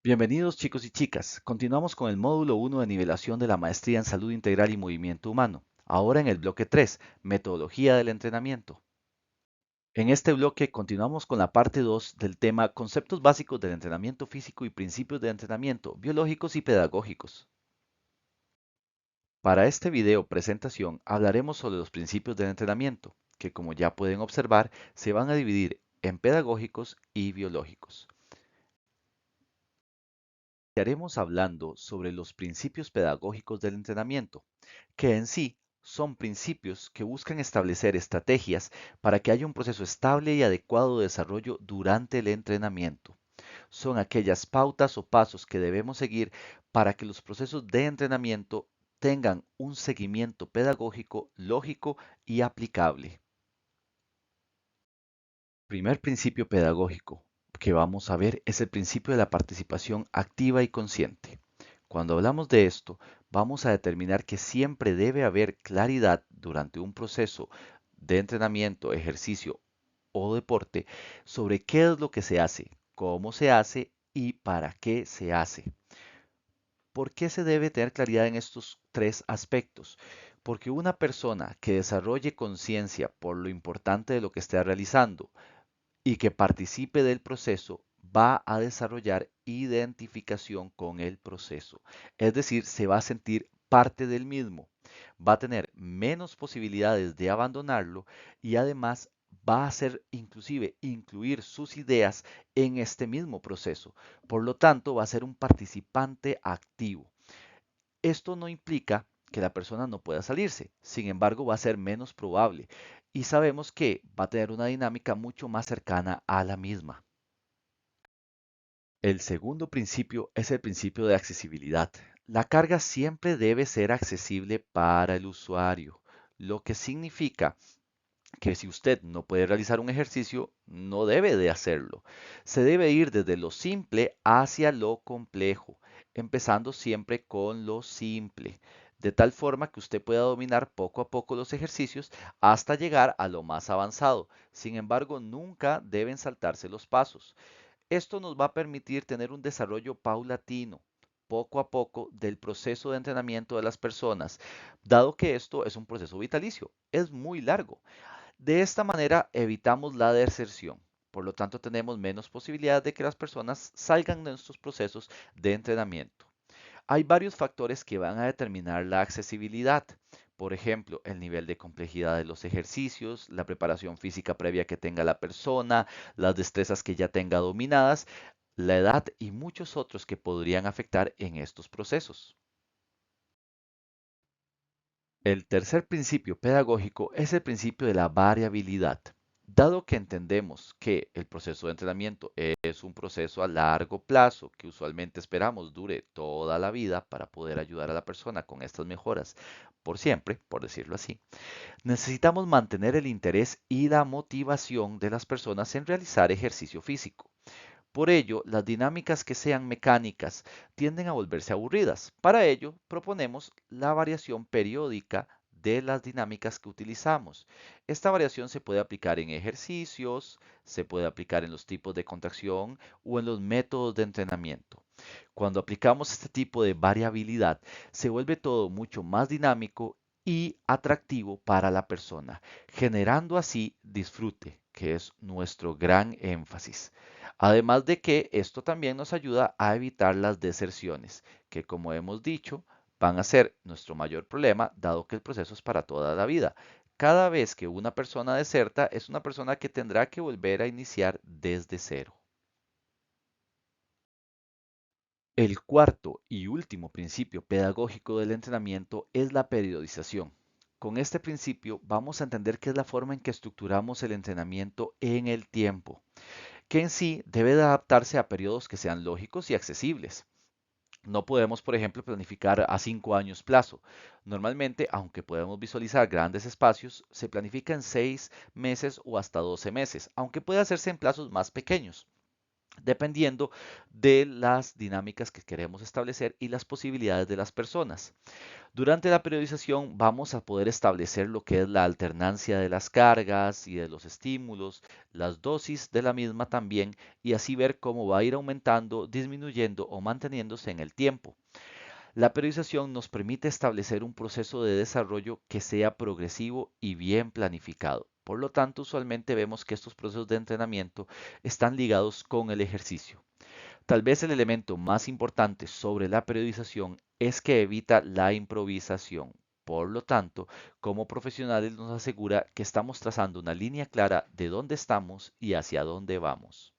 Bienvenidos chicos y chicas. Continuamos con el módulo 1 de nivelación de la maestría en salud integral y movimiento humano. Ahora en el bloque 3, metodología del entrenamiento. En este bloque continuamos con la parte 2 del tema conceptos básicos del entrenamiento físico y principios de entrenamiento biológicos y pedagógicos. Para este video presentación hablaremos sobre los principios del entrenamiento, que como ya pueden observar se van a dividir en pedagógicos y biológicos. Estaremos hablando sobre los principios pedagógicos del entrenamiento, que en sí son principios que buscan establecer estrategias para que haya un proceso estable y adecuado de desarrollo durante el entrenamiento. Son aquellas pautas o pasos que debemos seguir para que los procesos de entrenamiento tengan un seguimiento pedagógico, lógico y aplicable. Primer principio pedagógico que vamos a ver es el principio de la participación activa y consciente. Cuando hablamos de esto, vamos a determinar que siempre debe haber claridad durante un proceso de entrenamiento, ejercicio o deporte sobre qué es lo que se hace, cómo se hace y para qué se hace. ¿Por qué se debe tener claridad en estos tres aspectos? Porque una persona que desarrolle conciencia por lo importante de lo que esté realizando, y que participe del proceso va a desarrollar identificación con el proceso. Es decir, se va a sentir parte del mismo, va a tener menos posibilidades de abandonarlo y además va a hacer inclusive incluir sus ideas en este mismo proceso. Por lo tanto, va a ser un participante activo. Esto no implica que la persona no pueda salirse, sin embargo va a ser menos probable y sabemos que va a tener una dinámica mucho más cercana a la misma. El segundo principio es el principio de accesibilidad. La carga siempre debe ser accesible para el usuario, lo que significa que si usted no puede realizar un ejercicio, no debe de hacerlo. Se debe ir desde lo simple hacia lo complejo, empezando siempre con lo simple, de tal forma que usted pueda dominar poco a poco los ejercicios hasta llegar a lo más avanzado. Sin embargo, nunca deben saltarse los pasos. Esto nos va a permitir tener un desarrollo paulatino, poco a poco, del proceso de entrenamiento de las personas, dado que esto es un proceso vitalicio, es muy largo. De esta manera evitamos la deserción. Por lo tanto, tenemos menos posibilidad de que las personas salgan de nuestros procesos de entrenamiento. Hay varios factores que van a determinar la accesibilidad. Por ejemplo, el nivel de complejidad de los ejercicios, la preparación física previa que tenga la persona, las destrezas que ya tenga dominadas, la edad y muchos otros que podrían afectar en estos procesos. El tercer principio pedagógico es el principio de la variabilidad. Dado que entendemos que el proceso de entrenamiento es un proceso a largo plazo que usualmente esperamos dure toda la vida para poder ayudar a la persona con estas mejoras por siempre, por decirlo así, necesitamos mantener el interés y la motivación de las personas en realizar ejercicio físico. Por ello, las dinámicas que sean mecánicas tienden a volverse aburridas. Para ello, proponemos la variación periódica de las dinámicas que utilizamos. Esta variación se puede aplicar en ejercicios, se puede aplicar en los tipos de contracción o en los métodos de entrenamiento. Cuando aplicamos este tipo de variabilidad, se vuelve todo mucho más dinámico y atractivo para la persona, generando así disfrute, que es nuestro gran énfasis. Además de que esto también nos ayuda a evitar las deserciones, que como hemos dicho, van a ser nuestro mayor problema, dado que el proceso es para toda la vida. Cada vez que una persona deserta, es una persona que tendrá que volver a iniciar desde cero. El cuarto y último principio pedagógico del entrenamiento es la periodización. Con este principio vamos a entender qué es la forma en que estructuramos el entrenamiento en el tiempo, que en sí debe de adaptarse a periodos que sean lógicos y accesibles. No podemos, por ejemplo, planificar a 5 años plazo. Normalmente, aunque podemos visualizar grandes espacios, se planifica en 6 meses o hasta 12 meses, aunque puede hacerse en plazos más pequeños. dependiendo de las dinámicas que queremos establecer y las posibilidades de las personas. Durante la periodización vamos a poder establecer lo que es la alternancia de las cargas y de los estímulos, las dosis de la misma también, y así ver cómo va a ir aumentando, disminuyendo o manteniéndose en el tiempo. La periodización nos permite establecer un proceso de desarrollo que sea progresivo y bien planificado. Por lo tanto, usualmente vemos que estos procesos de entrenamiento están ligados con el ejercicio. Tal vez el elemento más importante sobre la periodización es que evita la improvisación. Por lo tanto, como profesionales nos asegura que estamos trazando una línea clara de dónde estamos y hacia dónde vamos.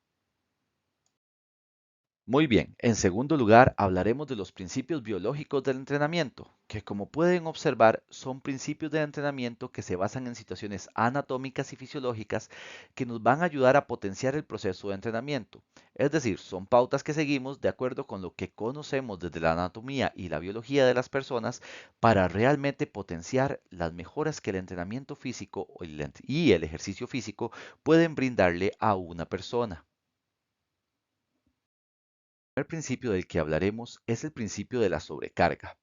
Muy bien, en segundo lugar hablaremos de los principios biológicos del entrenamiento, que como pueden observar son principios de entrenamiento que se basan en situaciones anatómicas y fisiológicas que nos van a ayudar a potenciar el proceso de entrenamiento. Es decir, son pautas que seguimos de acuerdo con lo que conocemos desde la anatomía y la biología de las personas para realmente potenciar las mejoras que el entrenamiento físico y el ejercicio físico pueden brindarle a una persona. El primer principio del que hablaremos es el principio de la sobrecarga.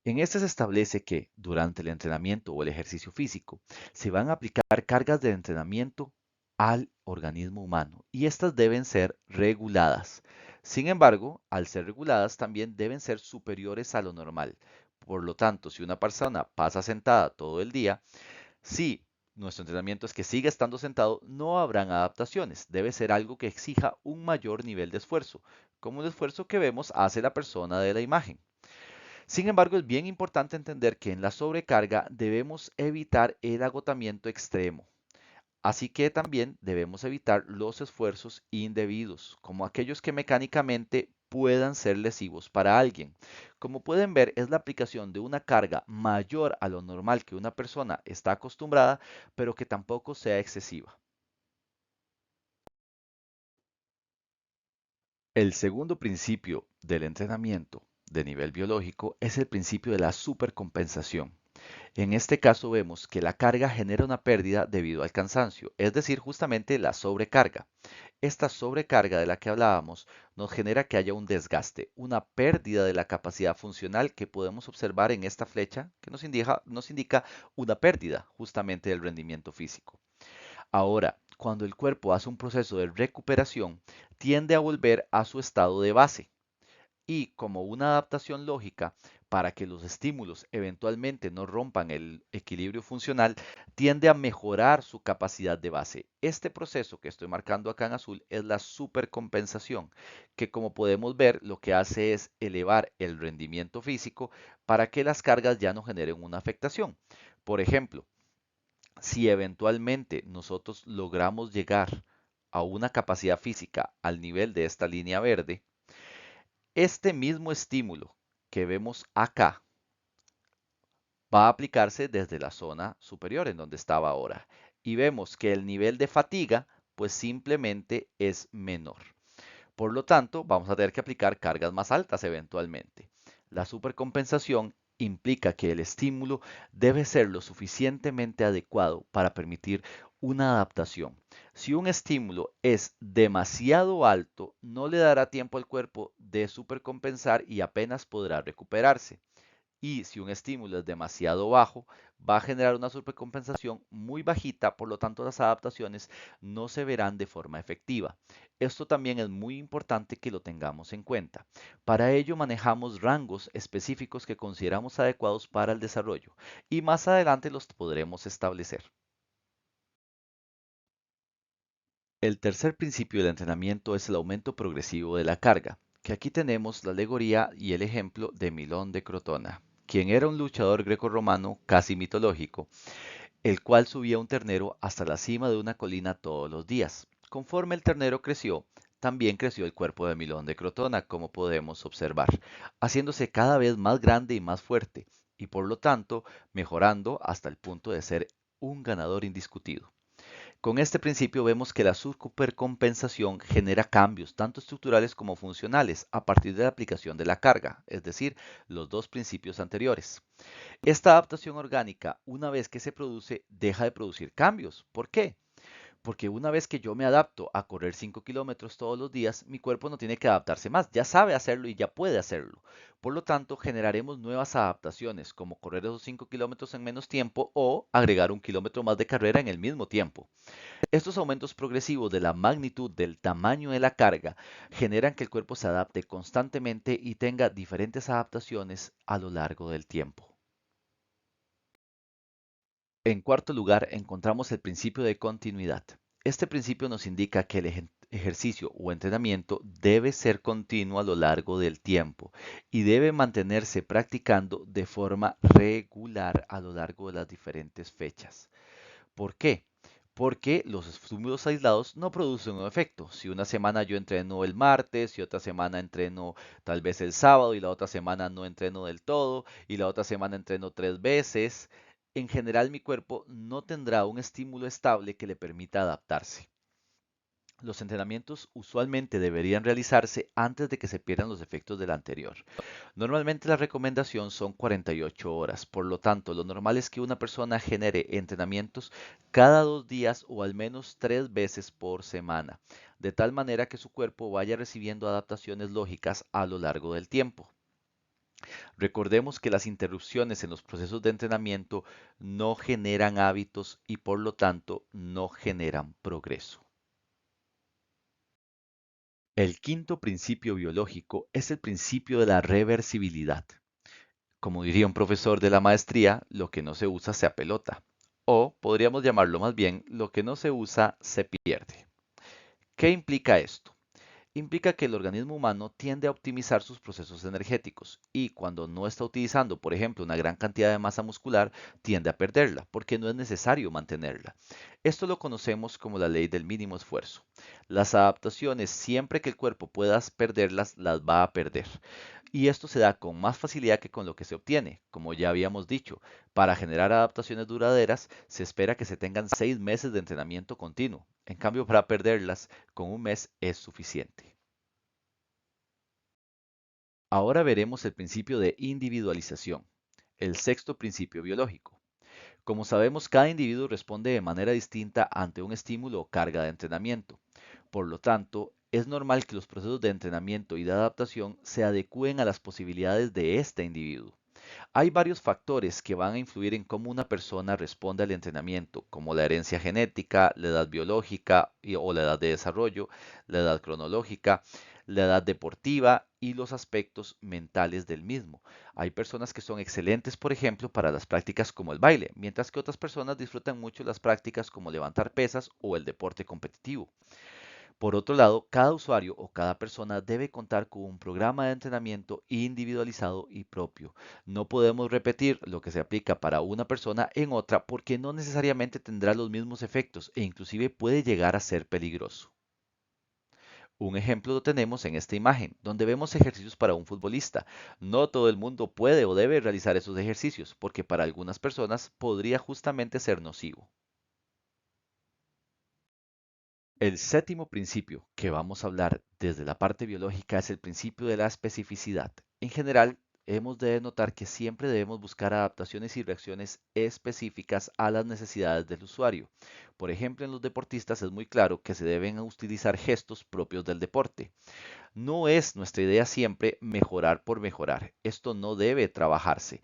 En este se establece que, durante el entrenamiento o el ejercicio físico, se van a aplicar cargas de entrenamiento al organismo humano y estas deben ser reguladas. Sin embargo, al ser reguladas también deben ser superiores a lo normal. Por lo tanto, si una persona pasa sentada todo el día, si nuestro entrenamiento es que siga estando sentado, no habrán adaptaciones. Debe ser algo que exija un mayor nivel de esfuerzo, como el esfuerzo que vemos hace la persona de la imagen. Sin embargo, es bien importante entender que en la sobrecarga debemos evitar el agotamiento extremo. Así que también debemos evitar los esfuerzos indebidos, como aquellos que mecánicamente puedan ser lesivos para alguien. Como pueden ver, es la aplicación de una carga mayor a lo normal que una persona está acostumbrada, pero que tampoco sea excesiva. El segundo principio del entrenamiento de nivel biológico es el principio de la supercompensación. En este caso vemos que la carga genera una pérdida debido al cansancio, es decir, justamente la sobrecarga. Esta sobrecarga de la que hablábamos nos genera que haya un desgaste, una pérdida de la capacidad funcional que podemos observar en esta flecha que nos indica una pérdida justamente del rendimiento físico. Ahora, cuando el cuerpo hace un proceso de recuperación, tiende a volver a su estado de base y como una adaptación lógica para que los estímulos eventualmente no rompan el equilibrio funcional, tiende a mejorar su capacidad de base. Este proceso que estoy marcando acá en azul es la supercompensación, que como podemos ver lo que hace es elevar el rendimiento físico para que las cargas ya no generen una afectación. Por ejemplo, si eventualmente nosotros logramos llegar a una capacidad física al nivel de esta línea verde, este mismo estímulo que vemos acá va a aplicarse desde la zona superior en donde estaba ahora. Y vemos que el nivel de fatiga pues simplemente es menor. Por lo tanto, vamos a tener que aplicar cargas más altas eventualmente. La supercompensación implica que el estímulo debe ser lo suficientemente adecuado para permitir una adaptación. Si un estímulo es demasiado alto, no le dará tiempo al cuerpo de supercompensar y apenas podrá recuperarse. Y si un estímulo es demasiado bajo, va a generar una supercompensación muy bajita, por lo tanto las adaptaciones no se verán de forma efectiva. Esto también es muy importante que lo tengamos en cuenta. Para ello manejamos rangos específicos que consideramos adecuados para el desarrollo y más adelante los podremos establecer. El tercer principio del entrenamiento es el aumento progresivo de la carga, que aquí tenemos la alegoría y el ejemplo de Milón de Crotona, quien era un luchador grecorromano casi mitológico, el cual subía un ternero hasta la cima de una colina todos los días. Conforme el ternero creció, también creció el cuerpo de Milón de Crotona, como podemos observar, haciéndose cada vez más grande y más fuerte, y por lo tanto mejorando hasta el punto de ser un ganador indiscutido. Con este principio vemos que la supercompensación genera cambios tanto estructurales como funcionales a partir de la aplicación de la carga, es decir, los dos principios anteriores. Esta adaptación orgánica, una vez que se produce, deja de producir cambios. ¿Por qué? Porque una vez que yo me adapto a correr 5 kilómetros todos los días, mi cuerpo no tiene que adaptarse más, ya sabe hacerlo y ya puede hacerlo. Por lo tanto, generaremos nuevas adaptaciones, como correr esos 5 kilómetros en menos tiempo o agregar un kilómetro más de carrera en el mismo tiempo. Estos aumentos progresivos de la magnitud del tamaño de la carga generan que el cuerpo se adapte constantemente y tenga diferentes adaptaciones a lo largo del tiempo. En cuarto lugar, encontramos el principio de continuidad. Este principio nos indica que el ejercicio o entrenamiento debe ser continuo a lo largo del tiempo y debe mantenerse practicando de forma regular a lo largo de las diferentes fechas. ¿Por qué? Porque los estímulos aislados no producen un efecto. Si una semana yo entreno el martes y otra semana entreno tal vez el sábado y la otra semana no entreno del todo y la otra semana entreno 3 veces, en general mi cuerpo no tendrá un estímulo estable que le permita adaptarse. Los entrenamientos usualmente deberían realizarse antes de que se pierdan los efectos del anterior. Normalmente la recomendación son 48 horas, por lo tanto, lo normal es que una persona genere entrenamientos cada 2 días o al menos 3 veces por semana, de tal manera que su cuerpo vaya recibiendo adaptaciones lógicas a lo largo del tiempo. Recordemos que las interrupciones en los procesos de entrenamiento no generan hábitos y por lo tanto no generan progreso. El quinto principio biológico es el principio de la reversibilidad. Como diría un profesor de la maestría, lo que no se usa se apelota. O podríamos llamarlo más bien, lo que no se usa se pierde. ¿Qué implica esto? Implica que el organismo humano tiende a optimizar sus procesos energéticos y cuando no está utilizando, por ejemplo, una gran cantidad de masa muscular, tiende a perderla porque no es necesario mantenerla. Esto lo conocemos como la ley del mínimo esfuerzo. Las adaptaciones, siempre que el cuerpo pueda perderlas, las va a perder. Y esto se da con más facilidad que con lo que se obtiene. Como ya habíamos dicho, para generar adaptaciones duraderas se espera que se tengan 6 meses de entrenamiento continuo. En cambio, para perderlas, con un mes es suficiente. Ahora veremos el principio de individualización, el sexto principio biológico. Como sabemos, cada individuo responde de manera distinta ante un estímulo o carga de entrenamiento. Por lo tanto, es normal que los procesos de entrenamiento y de adaptación se adecúen a las posibilidades de este individuo. Hay varios factores que van a influir en cómo una persona responde al entrenamiento, como la herencia genética, la edad biológica o la edad de desarrollo, la edad cronológica, la edad deportiva y los aspectos mentales del mismo. Hay personas que son excelentes, por ejemplo, para las prácticas como el baile, mientras que otras personas disfrutan mucho las prácticas como levantar pesas o el deporte competitivo. Por otro lado, cada usuario o cada persona debe contar con un programa de entrenamiento individualizado y propio. No podemos repetir lo que se aplica para una persona en otra porque no necesariamente tendrá los mismos efectos e inclusive puede llegar a ser peligroso. Un ejemplo lo tenemos en esta imagen, donde vemos ejercicios para un futbolista. No todo el mundo puede o debe realizar esos ejercicios, porque para algunas personas podría justamente ser nocivo. El séptimo principio que vamos a hablar desde la parte biológica es el principio de la especificidad. En general, hemos de notar que siempre debemos buscar adaptaciones y reacciones específicas a las necesidades del usuario. Por ejemplo, en los deportistas es muy claro que se deben utilizar gestos propios del deporte. No es nuestra idea siempre mejorar por mejorar. Esto no debe trabajarse,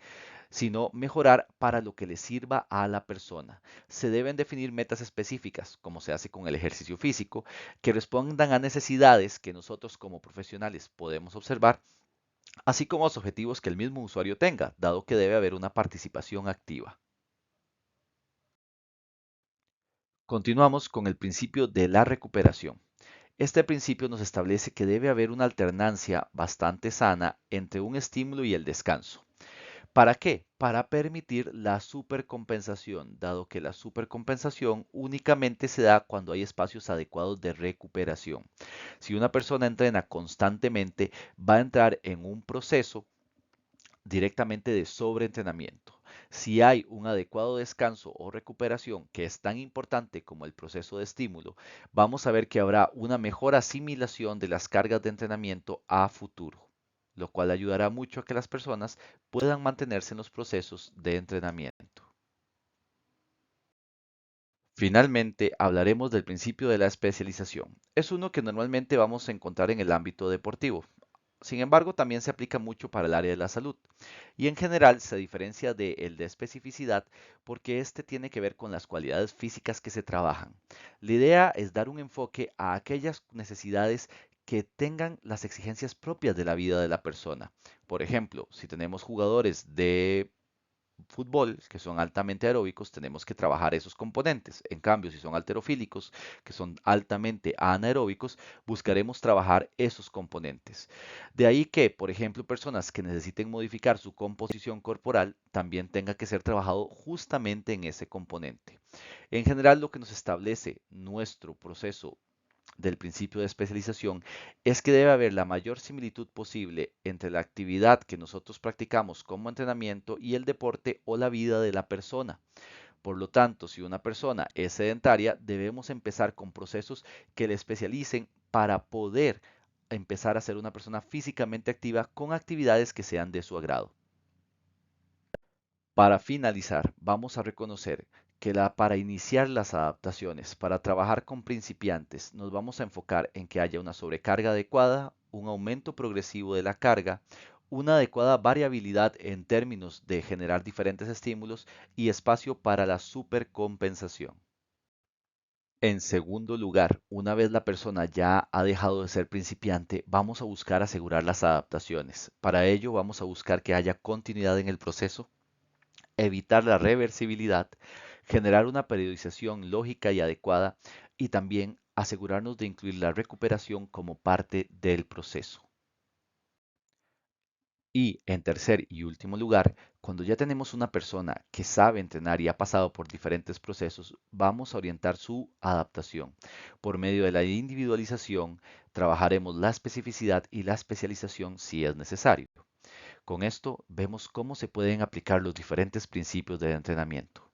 sino mejorar para lo que le sirva a la persona. Se deben definir metas específicas, como se hace con el ejercicio físico, que respondan a necesidades que nosotros como profesionales podemos observar, así como a los objetivos que el mismo usuario tenga, dado que debe haber una participación activa. Continuamos con el principio de la recuperación. Este principio nos establece que debe haber una alternancia bastante sana entre un estímulo y el descanso. ¿Para qué? Para permitir la supercompensación, dado que la supercompensación únicamente se da cuando hay espacios adecuados de recuperación. Si una persona entrena constantemente, va a entrar en un proceso directamente de sobreentrenamiento. Si hay un adecuado descanso o recuperación que es tan importante como el proceso de estímulo, vamos a ver que habrá una mejor asimilación de las cargas de entrenamiento a futuro, lo cual ayudará mucho a que las personas puedan mantenerse en los procesos de entrenamiento. Finalmente, hablaremos del principio de la especialización. Es uno que normalmente vamos a encontrar en el ámbito deportivo. Sin embargo, también se aplica mucho para el área de la salud y en general se diferencia de el de especificidad porque este tiene que ver con las cualidades físicas que se trabajan. La idea es dar un enfoque a aquellas necesidades que tengan las exigencias propias de la vida de la persona. Por ejemplo, si tenemos jugadores de fútbol, que son altamente aeróbicos, tenemos que trabajar esos componentes. En cambio, si son alterofílicos, que son altamente anaeróbicos, buscaremos trabajar esos componentes. De ahí que, por ejemplo, personas que necesiten modificar su composición corporal, también tenga que ser trabajado justamente en ese componente. En general, lo que nos establece nuestro proceso del principio de especialización es que debe haber la mayor similitud posible entre la actividad que nosotros practicamos como entrenamiento y el deporte o la vida de la persona. Por lo tanto, si una persona es sedentaria, debemos empezar con procesos que le especialicen para poder empezar a ser una persona físicamente activa con actividades que sean de su agrado. Para finalizar, vamos a reconocer que para iniciar las adaptaciones, para trabajar con principiantes, nos vamos a enfocar en que haya una sobrecarga adecuada, un aumento progresivo de la carga, una adecuada variabilidad en términos de generar diferentes estímulos y espacio para la supercompensación. En segundo lugar, una vez la persona ya ha dejado de ser principiante, vamos a buscar asegurar las adaptaciones. Para ello, vamos a buscar que haya continuidad en el proceso, evitar la reversibilidad, generar una periodización lógica y adecuada y también asegurarnos de incluir la recuperación como parte del proceso. Y en tercer y último lugar, cuando ya tenemos una persona que sabe entrenar y ha pasado por diferentes procesos, vamos a orientar su adaptación. Por medio de la individualización, trabajaremos la especificidad y la especialización si es necesario. Con esto vemos cómo se pueden aplicar los diferentes principios del entrenamiento.